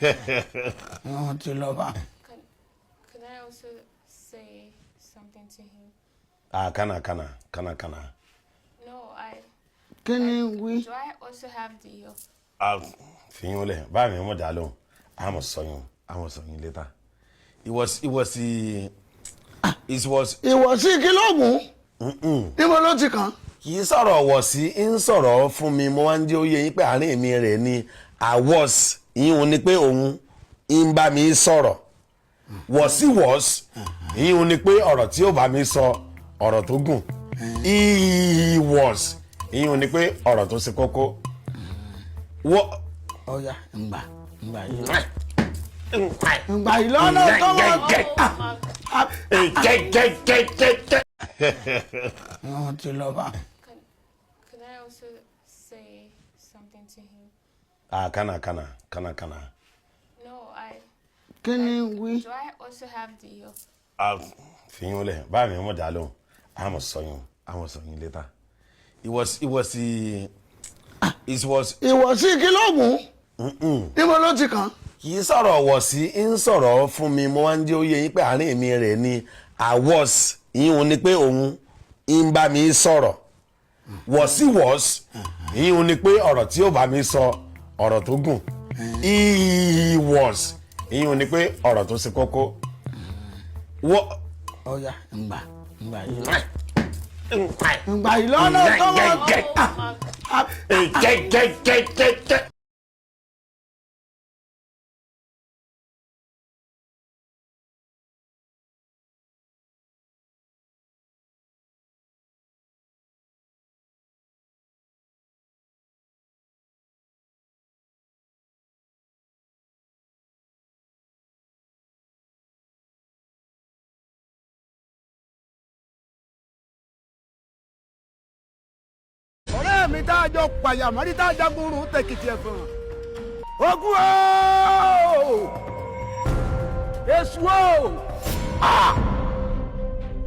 Could I also say something to him? Kana. No, I. Can we? Do I also have the? Fiole, buy me more dalon. I must saw you later. It was Kilogun. Níbo ló ti kàn? Kì í sọ̀rọ̀ wọ̀ sí ń sọ̀rọ̀ fún mi mo wá ń jẹ́ oyè yín pé àárín èmi rẹ̀ ni I was ìyún ni pé òun ń bá mi sọ̀rọ̀ was ìyún ni pé ọ̀rọ̀ tí ó bá mi sọ ọ̀rọ̀ tó gùn he was ìyún ni pé ọ̀rọ̀ tó ṣe kókó. Ọ̀ya ngbà yìí lọ́nà tó wọ́n ti lọ bá. Could I also say something to him? Kana. No, I. Can we? Do I also have the? Fiole, buy me more dalon. I must saw you later. It was Kilogun. Níbo ló ti kàn? Kì í sọ̀rọ̀ wọ̀ sí ń sọ̀rọ̀ fún mi mo wá ń jẹ́ oyè yín pé àárín èmi rẹ̀ ni I was ìyún ni pé òun ń bá mi sọ̀rọ̀ was ìyún ni pé ọ̀rọ̀ tí ó bá mi sọ ọ̀rọ̀ tó gùn he was ìyún ni pé ọ̀rọ̀ tó ṣe kókó. Ọ̀ya ngbà yìí lọ́nà tó ọ̀rẹ́ mi tá a jọ pàyàmọ́ ní tá a jagunrun tẹ̀kìtì ẹ̀fọ̀n. Ogun o! Èṣù o!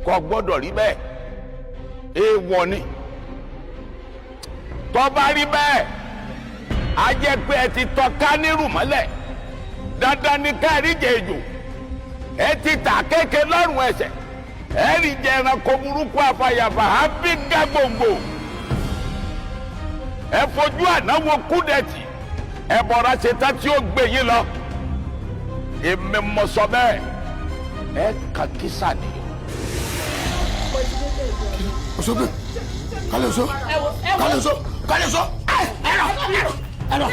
Kò gbọ́dọ̀ rí bẹ́ẹ̀ èèwọ̀ ni tó bá rí bẹ́ẹ̀ a jẹ́ pé ẹ ti tọ́ Kánírù mọ́lẹ̀ dandan ni káàrí jẹ ejò ẹ ti tà kéèké lọ́rùn ẹsẹ̀ ẹ rí jẹ ẹranko burúkú afàyàfà á bí gá gbòǹgbò ẹ fojú ànáwó kúdẹ̀tì ẹ bọ̀ra ṣetán tí ó gbé yín lọ èmi mọ̀ sọ bẹ́ẹ̀ ẹ kà kísà ni. Osobe, Koleoso. Koleoso. Ẹ̀rọ.